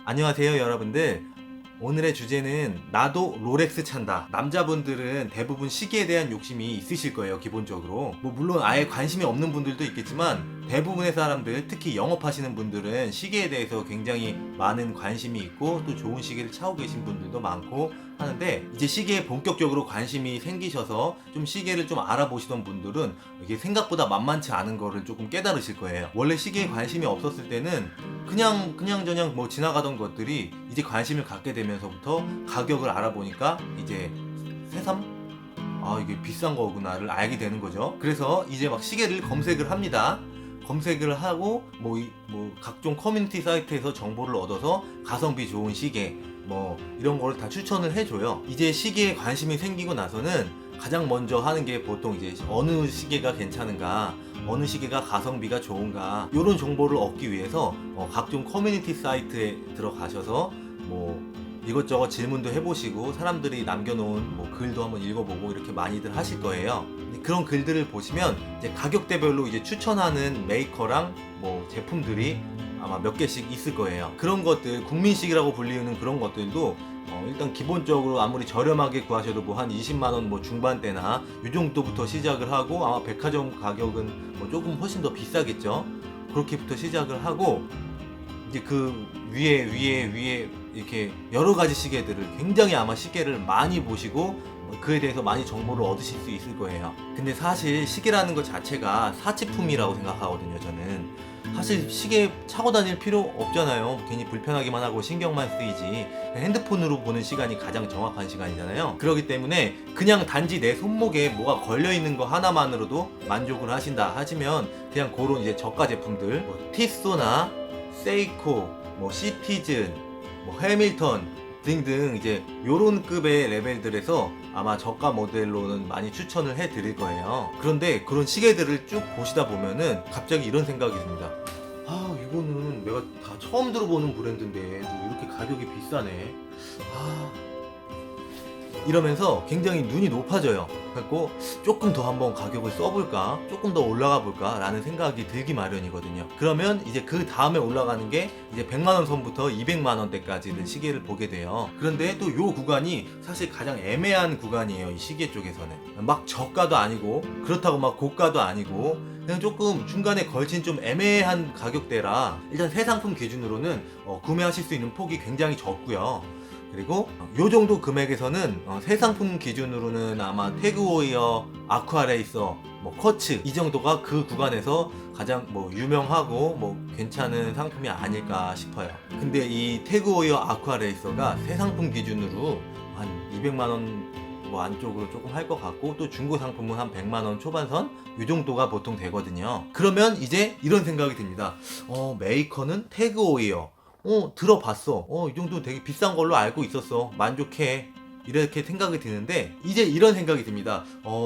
안녕하세요 여러분들. 오늘의 주제는 나도 롤렉스 찬다. 남자분들은 대부분 시계에 대한 욕심이 있으실 거예요. 기본적으로 뭐 물론 아예 관심이 없는 분들도 있겠지만 대부분의 사람들, 특히 영업하시는 분들은 시계에 대해서 굉장히 많은 관심이 있고 또 좋은 시계를 차고 계신 분들도 많고 하는데, 이제 시계에 본격적으로 관심이 생기셔서 좀 시계를 좀 알아보시던 분들은 이게 생각보다 만만치 않은 거를 조금 깨달으실 거예요. 원래 시계에 관심이 없었을 때는 그냥 뭐 지나가던 것들이 이제 관심을 갖게 되면서부터 가격을 알아보니까 이제 새삼 이게 비싼 거구나를 알게 되는 거죠. 그래서 이제 막 시계를 검색을 합니다. 검색을 하고 뭐 각종 커뮤니티 사이트에서 정보를 얻어서 가성비 좋은 시계 뭐 이런 거를 다 추천을 해줘요. 이제 시계에 관심이 생기고 나서는 가장 먼저 하는 게 보통 이제 어느 시계가 괜찮은가, 어느 시계가 가성비가 좋은가, 이런 정보를 얻기 위해서 각종 커뮤니티 사이트에 들어가셔서 뭐 이것저것 질문도 해보시고 사람들이 남겨놓은 뭐 글도 한번 읽어보고 이렇게 많이들 하실 거예요. 그런 글들을 보시면 이제 가격대별로 이제 추천하는 메이커랑 뭐 제품들이 아마 몇 개씩 있을 거예요. 그런 것들, 국민식이라고 불리는 그런 것들도 일단 기본적으로 아무리 저렴하게 구하셔도 뭐 한 20만원 뭐 중반대나 이 정도부터 시작을 하고, 아마 백화점 가격은 뭐 조금 훨씬 더 비싸겠죠. 그렇게부터 시작을 하고 이제 그 위에 이렇게 여러 가지 시계들을, 굉장히 아마 시계를 많이 보시고 그에 대해서 많이 정보를 얻으실 수 있을 거예요. 근데 사실 시계라는 것 자체가 사치품이라고 생각하거든요, 저는. 사실 시계 차고 다닐 필요 없잖아요. 괜히 불편하기만 하고 신경만 쓰이지. 핸드폰으로 보는 시간이 가장 정확한 시간이잖아요. 그렇기 때문에 그냥 단지 내 손목에 뭐가 걸려있는 거 하나만으로도 만족을 하신다 하시면 그냥 그런 이제 저가 제품들, 뭐 티소나 세이코, 뭐 시티즌, 뭐 해밀턴 등등 이제 요런 급의 레벨들에서 아마 저가 모델로는 많이 추천을 해 드릴 거예요. 그런데 그런 시계들을 쭉 보시다 보면은 갑자기 이런 생각이 듭니다. 이거는 내가 다 처음 들어보는 브랜드인데 이렇게 가격이 비싸네. 이러면서 굉장히 눈이 높아져요. 그래서 조금 더 한번 가격을 써볼까, 조금 더 올라가 볼까 라는 생각이 들기 마련이거든요. 그러면 이제 그 다음에 올라가는 게 이제 100만원 선부터 200만원대까지는 시계를 보게 돼요. 그런데 또 요 구간이 사실 가장 애매한 구간이에요. 이 시계 쪽에서는 막 저가도 아니고 그렇다고 막 고가도 아니고 그냥 조금 중간에 걸친 좀 애매한 가격대라 일단 새 상품 기준으로는 구매하실 수 있는 폭이 굉장히 적고요. 그리고 요 정도 금액에서는 새 상품 기준으로는 아마 태그워이어, 아쿠아레이서, 뭐 쿼츠 이 정도가 그 구간에서 가장 뭐 유명하고 뭐 괜찮은 상품이 아닐까 싶어요. 근데 이 태그워이어, 아쿠아레이서가 새 상품 기준으로 한 200만원 뭐 안쪽으로 조금 할 것 같고, 또 중고 상품은 한 100만원 초반선 이 정도가 보통 되거든요. 그러면 이제 이런 생각이 듭니다. 메이커는 태그워이어 들어봤어. 이 정도 되게 비싼 걸로 알고 있었어. 만족해. 이렇게 생각이 드는데 이제 이런 생각이 듭니다.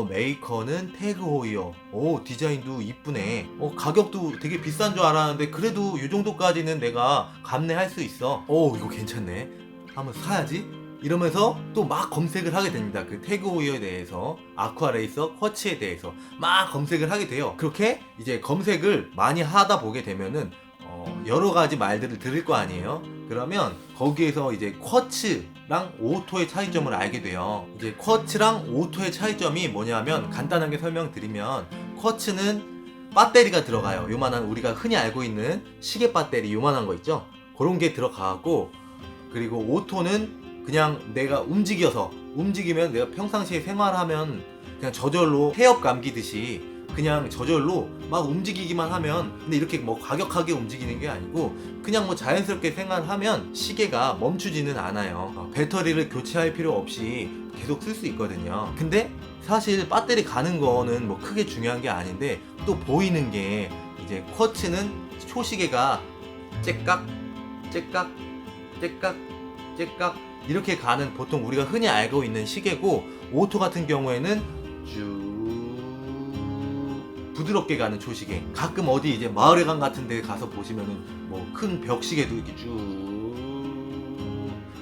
메이커는 태그호이어. 디자인도 이쁘네. 가격도 되게 비싼 줄 알았는데 그래도 이 정도까지는 내가 감내할 수 있어. 이거 괜찮네. 한번 사야지. 이러면서 또 막 검색을 하게 됩니다. 그 태그호이어에 대해서, 아쿠아레이서, 쿼츠에 대해서 막 검색을 하게 돼요. 그렇게 이제 검색을 많이 하다 보게 되면은 여러 가지 말들을 들을 거 아니에요. 그러면 거기에서 이제 쿼츠랑 오토의 차이점을 알게 돼요. 이제 쿼츠랑 오토의 차이점이 뭐냐면 간단하게 설명드리면, 쿼츠는 배터리가 들어가요. 요만한, 우리가 흔히 알고 있는 시계 배터리 요만한 거 있죠. 그런 게 들어가고, 그리고 오토는 그냥 내가 움직이면 내가 평상시에 생활하면 그냥 저절로 폐업 감기듯이 그냥 저절로 막 움직이기만 하면, 근데 이렇게 뭐 과격하게 움직이는 게 아니고 그냥 뭐 자연스럽게 생활하면 시계가 멈추지는 않아요. 배터리를 교체할 필요 없이 계속 쓸 수 있거든요. 근데 사실 배터리 가는 거는 뭐 크게 중요한 게 아닌데, 또 보이는 게 이제 쿼츠는 초시계가 째깍 째깍 째깍 째깍 이렇게 가는, 보통 우리가 흔히 알고 있는 시계고, 오토 같은 경우에는 쭉 부드럽게 가는 초시계. 가끔 어디 이제 마을회관 같은 데 가서 보시면은 뭐 큰 벽시계도 이렇게 쭉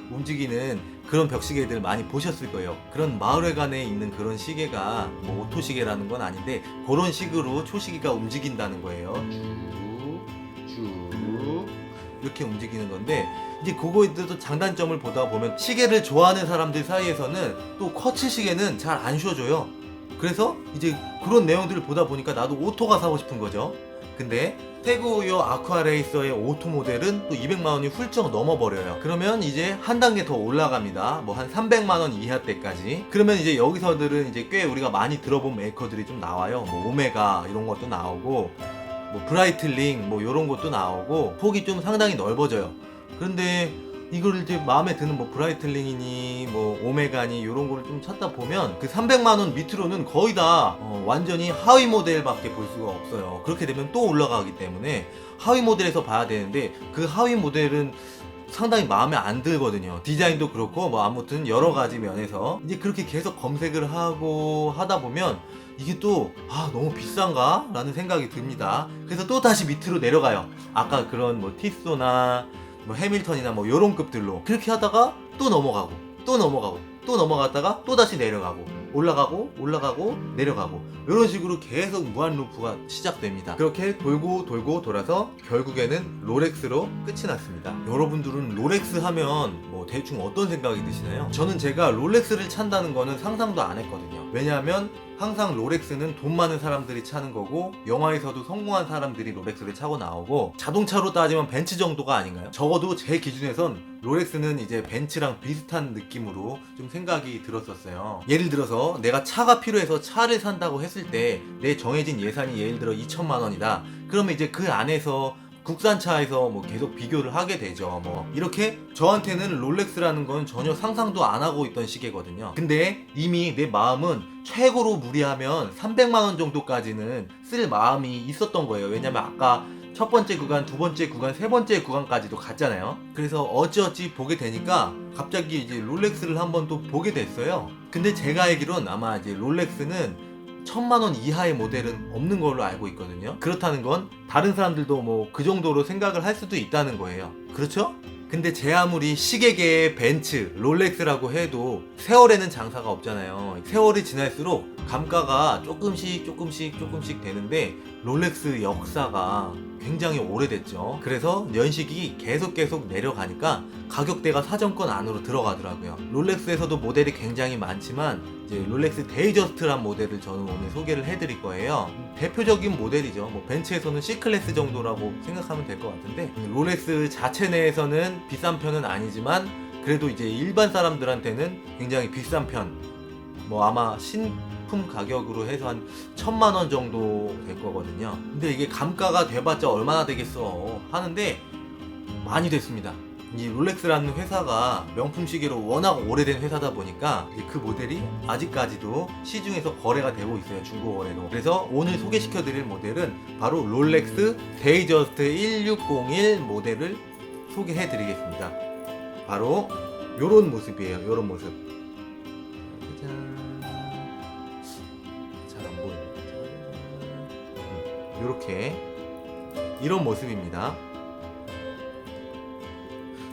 움직이는 그런 벽시계들 많이 보셨을 거예요. 그런 마을회관에 있는 그런 시계가 뭐 오토 시계라는 건 아닌데 그런 식으로 초시계가 움직인다는 거예요. 쭉 이렇게 움직이는 건데, 이제 그거에도 장단점을 보다 보면 시계를 좋아하는 사람들 사이에서는 또 쿼츠 시계는 잘 안 쉬어줘요. 그래서 이제 그런 내용들을 보다 보니까 나도 오토가 사고 싶은 거죠. 근데 태그호이어 아쿠아레이서의 오토 모델은 또 200만원이 훌쩍 넘어버려요. 그러면 이제 한 단계 더 올라갑니다. 뭐 한 300만원 이하 때까지. 그러면 이제 여기서들은 이제 꽤 우리가 많이 들어본 메이커들이 좀 나와요. 뭐 오메가 이런 것도 나오고, 뭐 브라이틀링 뭐 이런 것도 나오고, 폭이 좀 상당히 넓어져요. 그런데 이걸 이제 마음에 드는 뭐 브라이틀링이니 뭐 오메가니 이런 거를 좀 찾다 보면 그 300만원 밑으로는 거의 다 완전히 하위 모델밖에 볼 수가 없어요. 그렇게 되면 또 올라가기 때문에 하위 모델에서 봐야 되는데, 그 하위 모델은 상당히 마음에 안 들거든요. 디자인도 그렇고 뭐 아무튼 여러 가지 면에서 이제 그렇게 계속 검색을 하고 하다 보면 이게 또 너무 비싼가? 라는 생각이 듭니다. 그래서 또 다시 밑으로 내려가요. 아까 그런 뭐 티소나 뭐 해밀턴이나 뭐 요런 급들로 그렇게 하다가 또 넘어가고 또 넘어가고 또 넘어갔다가 또 다시 내려가고 올라가고 올라가고 내려가고 이런 식으로 계속 무한 루프가 시작됩니다. 그렇게 돌고 돌고 돌아서 결국에는 롤렉스로 끝이 났습니다. 여러분들은 롤렉스 하면 뭐 대충 어떤 생각이 드시나요? 저는 제가 롤렉스를 찬다는 거는 상상도 안 했거든요. 왜냐하면 항상 롤렉스는 돈 많은 사람들이 차는 거고, 영화에서도 성공한 사람들이 롤렉스를 차고 나오고, 자동차로 따지면 벤츠 정도가 아닌가요? 적어도 제 기준에선 롤렉스는 이제 벤츠랑 비슷한 느낌으로 좀 생각이 들었었어요. 예를 들어서 내가 차가 필요해서 차를 산다고 했을 때 내 정해진 예산이 예를 들어 2천만 원이다. 그러면 이제 그 안에서 국산차에서 뭐 계속 비교를 하게 되죠. 뭐 이렇게 저한테는 롤렉스라는 건 전혀 상상도 안 하고 있던 시계거든요. 근데 이미 내 마음은 최고로 무리하면 300만원 정도까지는 쓸 마음이 있었던 거예요. 왜냐면 아까 첫 번째 구간, 두 번째 구간, 세 번째 구간까지도 갔잖아요. 그래서 어찌어찌 보게 되니까 갑자기 이제 롤렉스를 한번 또 보게 됐어요. 근데 제가 알기론 아마 이제 롤렉스는 1000만원 이하의 모델은 없는 걸로 알고 있거든요. 그렇다는 건 다른 사람들도 뭐 그 정도로 생각을 할 수도 있다는 거예요. 그렇죠? 근데 제 아무리 시계계의 벤츠, 롤렉스라고 해도 세월에는 장사가 없잖아요. 세월이 지날수록 감가가 조금씩 되는데, 롤렉스 역사가 굉장히 오래됐죠. 그래서 연식이 계속 내려가니까 가격대가 사정권 안으로 들어가더라고요. 롤렉스에서도 모델이 굉장히 많지만 이제 롤렉스 데이저스트란 모델을 저는 오늘 소개를 해드릴 거예요. 대표적인 모델이죠. 뭐 벤츠에서는 C클래스 정도라고 생각하면 될 것 같은데, 롤렉스 자체 내에서는 비싼 편은 아니지만 그래도 이제 일반 사람들한테는 굉장히 비싼 편. 뭐 아마 신품 가격으로 해서 한 1000만원 정도 될 거거든요. 근데 이게 감가가 돼봤자 얼마나 되겠어 하는데 많이 됐습니다. 이 롤렉스라는 회사가 명품 시계로 워낙 오래된 회사다 보니까 그 모델이 아직까지도 시중에서 거래가 되고 있어요. 중고 거래로. 그래서 오늘 소개시켜 드릴 모델은 바로 롤렉스 데이저스트 1601 모델을 소개해 드리겠습니다. 바로 요런 모습이에요. 요런 모습. 잘 안 보이네. 요렇게 이런 모습입니다.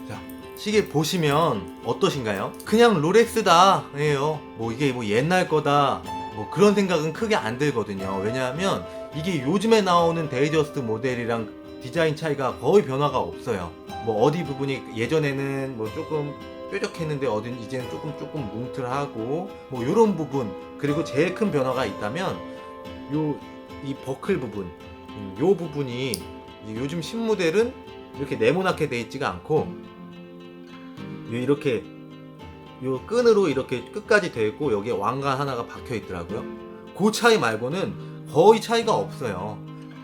자, 시계 보시면 어떠신가요? 그냥 롤렉스다 예요. 뭐 이게 뭐 옛날 거다 뭐 그런 생각은 크게 안 들거든요. 왜냐하면 이게 요즘에 나오는 데이저스트 모델이랑 디자인 차이가 거의 변화가 없어요. 뭐 어디 부분이 예전에는 뭐 조금 뾰족했는데 어딘 이제는 조금 뭉틀하고 뭐 요런 부분, 그리고 제일 큰 변화가 있다면 이 버클 부분, 요 부분이 요즘 신모델은 이렇게 네모나게 돼 있지가 않고 이렇게 요 끈으로 이렇게 끝까지 돼 있고 여기에 왕관 하나가 박혀 있더라고요. 그 차이 말고는 거의 차이가 없어요.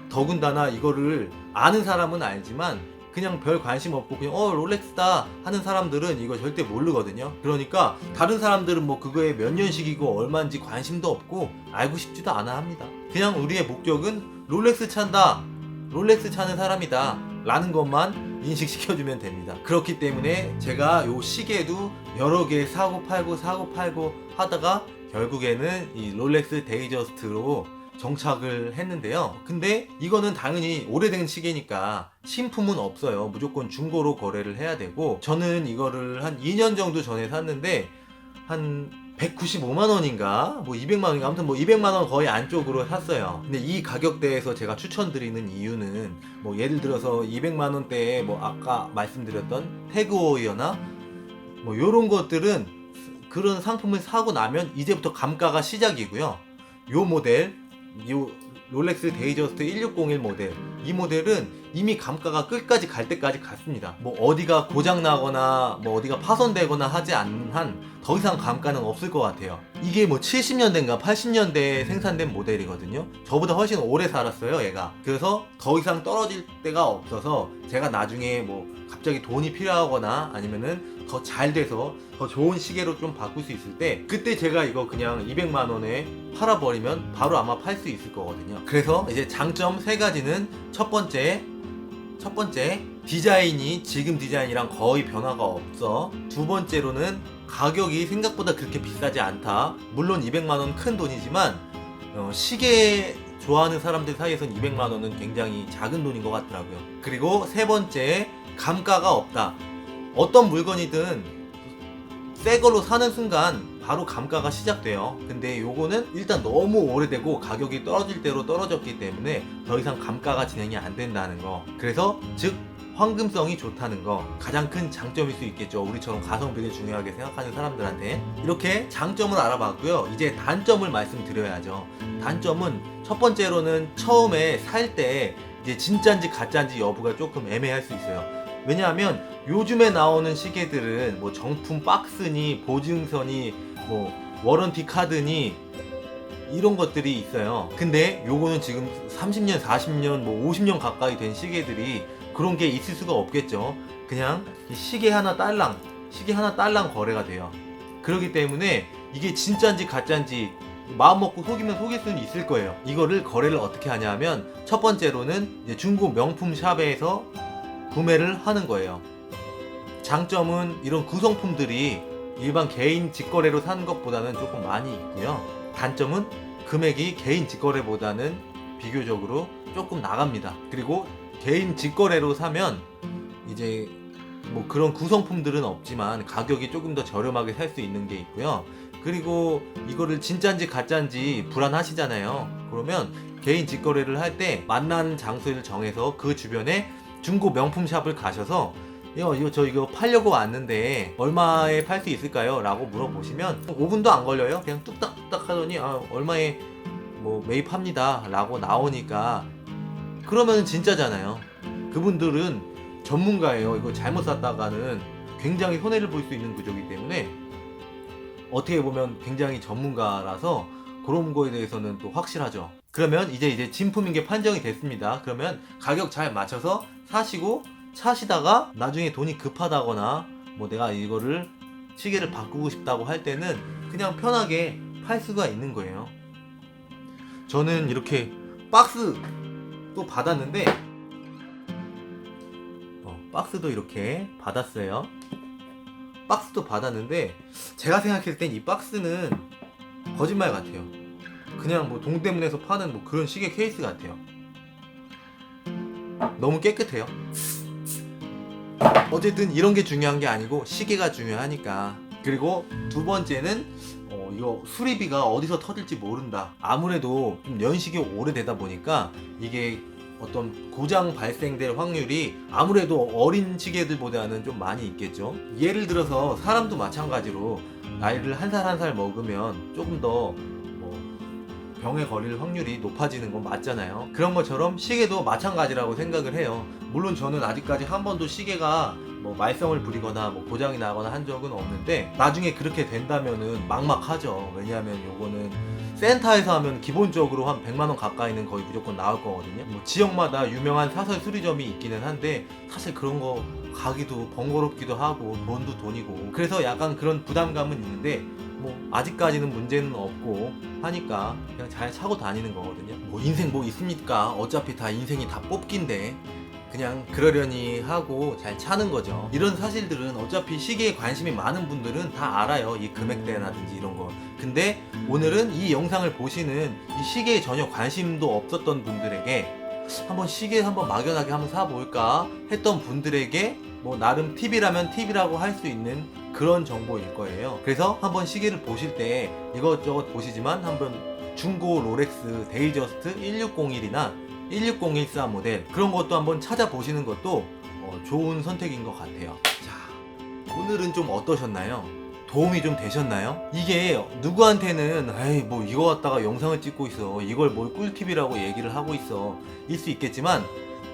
더군다나 이거를 아는 사람은 알지만 그냥 별 관심 없고 그냥 롤렉스다 하는 사람들은 이거 절대 모르거든요. 그러니까 다른 사람들은 뭐 그거에 몇 년식이고 얼마인지 관심도 없고 알고 싶지도 않아 합니다. 그냥 우리의 목적은 롤렉스 찬다, 롤렉스 차는 사람이다 라는 것만 인식시켜주면 됩니다. 그렇기 때문에 제가 요 시계도 여러 개 사고 팔고 하다가 결국에는 이 롤렉스 데이저스트로 정착을 했는데요. 근데 이거는 당연히 오래된 시계니까 신품은 없어요. 무조건 중고로 거래를 해야 되고, 저는 이거를 한 2년 정도 전에 샀는데 한 195만 원인가 뭐 200만 원인가 아무튼 뭐 200만 원 거의 안쪽으로 샀어요. 근데 이 가격대에서 제가 추천드리는 이유는 뭐 예를 들어서 200만 원대에 뭐 아까 말씀드렸던 태그워이어나 뭐 요런 것들은 그런 상품을 사고 나면 이제부터 감가가 시작이고요. 요 모델 요 롤렉스 데이저스트 1601 모델, 이 모델은 이미 감가가 끝까지 갈 때까지 갔습니다. 뭐 어디가 고장 나거나 뭐 어디가 파손되거나 하지 않는 한 더 이상 감가는 없을 것 같아요. 이게 뭐 70년대인가 80년대에 생산된 모델이거든요. 저보다 훨씬 오래 살았어요, 얘가. 그래서 더 이상 떨어질 데가 없어서 제가 나중에 뭐 갑자기 돈이 필요하거나 아니면은 더 잘 돼서 더 좋은 시계로 좀 바꿀 수 있을 때 그때 제가 이거 그냥 200만 원에 팔아버리면 바로 아마 팔 수 있을 거거든요. 그래서 이제 장점 세 가지는 첫 번째 디자인이 지금 디자인이랑 거의 변화가 없어. 두 번째로는 가격이 생각보다 그렇게 비싸지 않다. 물론 200만원 큰 돈이지만 시계 좋아하는 사람들 사이에선 200만원은 굉장히 작은 돈인 것 같더라고요. 그리고 세 번째, 감가가 없다. 어떤 물건이든 새 걸로 사는 순간 바로 감가가 시작돼요. 근데 요거는 일단 너무 오래되고 가격이 떨어질 대로 떨어졌기 때문에 더 이상 감가가 진행이 안 된다는 거. 그래서 즉 황금성이 좋다는 거, 가장 큰 장점일 수 있겠죠. 우리처럼 가성비를 중요하게 생각하는 사람들한테. 이렇게 장점을 알아봤고요. 이제 단점을 말씀드려야죠. 단점은 첫 번째로는 처음에 살 때 이제 진짜인지 가짜인지 여부가 조금 애매할 수 있어요. 왜냐하면 요즘에 나오는 시계들은 뭐 정품 박스니 보증서니 뭐 워런티 카드니 이런 것들이 있어요. 근데 요거는 지금 30년, 40년, 뭐 50년 가까이 된 시계들이 그런 게 있을 수가 없겠죠. 그냥 시계 하나 딸랑 거래가 돼요. 그렇기 때문에 이게 진짜인지 가짜인지 마음 먹고 속이면 속일 수는 있을 거예요. 이거를 거래를 어떻게 하냐면 첫 번째로는 이제 중고 명품 샵에서 구매를 하는 거예요. 장점은 이런 구성품들이 일반 개인 직거래로 사는 것보다는 조금 많이 있고요. 단점은 금액이 개인 직거래보다는 비교적으로 조금 나갑니다. 그리고 개인 직거래로 사면 이제 뭐 그런 구성품들은 없지만 가격이 조금 더 저렴하게 살 수 있는 게 있고요. 그리고 이거를 진짜인지 가짜인지 불안하시잖아요. 그러면 개인 직거래를 할 때 만나는 장소를 정해서 그 주변에 중고 명품 샵을 가셔서 저 이거 팔려고 왔는데 얼마에 팔 수 있을까요? 라고 물어보시면 5분도 안 걸려요. 그냥 뚝딱뚝딱 하더니 얼마에 뭐 매입합니다 라고 나오니까 그러면 진짜잖아요. 그분들은 전문가예요. 이거 잘못 샀다가는 굉장히 손해를 볼 수 있는 구조이기 때문에 어떻게 보면 굉장히 전문가라서 그런 거에 대해서는 또 확실하죠. 그러면 이제 진품인 게 판정이 됐습니다. 그러면 가격 잘 맞춰서 사시고 사시다가 나중에 돈이 급하다거나 뭐 내가 이거를 시계를 바꾸고 싶다고 할 때는 그냥 편하게 팔 수가 있는 거예요. 저는 이렇게 박스 또 받았는데 박스도 이렇게 받았어요. 박스도 받았는데 제가 생각했을 땐 이 박스는 거짓말 같아요. 그냥 뭐 동대문에서 파는 뭐 그런 시계 케이스 같아요. 너무 깨끗해요. 어쨌든 이런 게 중요한 게 아니고 시계가 중요하니까. 그리고 두 번째는 이거 수리비가 어디서 터질지 모른다. 아무래도 좀 연식이 오래되다 보니까 이게 어떤 고장 발생될 확률이 아무래도 어린 시계들보다는 좀 많이 있겠죠. 예를 들어서 사람도 마찬가지로 나이를 한 살 한 살 먹으면 조금 더 병에 걸릴 확률이 높아지는 건 맞잖아요. 그런 것처럼 시계도 마찬가지라고 생각을 해요. 물론 저는 아직까지 한 번도 시계가 뭐 말썽을 부리거나 뭐 고장이 나거나 한 적은 없는데 나중에 그렇게 된다면은 막막하죠. 왜냐하면 요거는 센터에서 하면 기본적으로 한 100만원 가까이는 거의 무조건 나올 거거든요. 뭐 지역마다 유명한 사설 수리점이 있기는 한데 사실 그런 거 가기도 번거롭기도 하고 돈도 돈이고 그래서 약간 그런 부담감은 있는데 뭐 아직까지는 문제는 없고 하니까 그냥 잘 차고 다니는 거거든요. 뭐 인생 뭐 있습니까? 어차피 다 인생이 다 뽑기인데 그냥 그러려니 하고 잘 차는 거죠. 이런 사실들은 어차피 시계에 관심이 많은 분들은 다 알아요. 이 금액대라든지 이런 거. 근데 오늘은 이 영상을 보시는 이 시계에 전혀 관심도 없었던 분들에게 한번 시계 한번 막연하게 한번 사볼까 했던 분들에게 뭐 나름 팁이라면 팁이라고 할 수 있는 그런 정보일 거예요. 그래서 한번 시계를 보실 때 이것저것 보시지만 한번 중고 롤렉스 데이저스트 1601이나 16014 모델 그런 것도 한번 찾아보시는 것도 좋은 선택인 것 같아요. 자, 오늘은 좀 어떠셨나요? 도움이 좀 되셨나요? 이게 누구한테는 에이 뭐 이거 갖다가 영상을 찍고 있어, 이걸 뭘 꿀팁이라고 얘기를 하고 있어 일 수 있겠지만,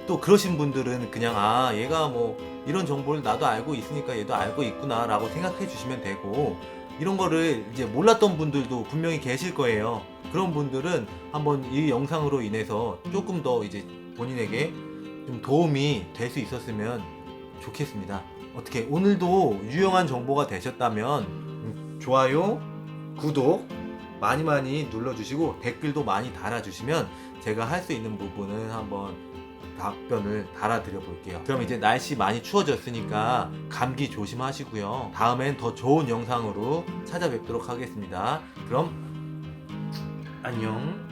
또 그러신 분들은 그냥 아 얘가 뭐 이런 정보를 나도 알고 있으니까 얘도 알고 있구나 라고 생각해 주시면 되고, 이런 거를 이제 몰랐던 분들도 분명히 계실 거예요. 그런 분들은 한번 이 영상으로 인해서 조금 더 이제 본인에게 좀 도움이 될 수 있었으면 좋겠습니다. 어떻게 오늘도 유용한 정보가 되셨다면 좋아요, 구독 많이 많이 눌러주시고 댓글도 많이 달아주시면 제가 할 수 있는 부분은 한번 답변을 달아드려 볼게요. 그럼 이제 날씨 많이 추워졌으니까 감기 조심하시고요. 다음엔 더 좋은 영상으로 찾아뵙도록 하겠습니다. 그럼 안녕.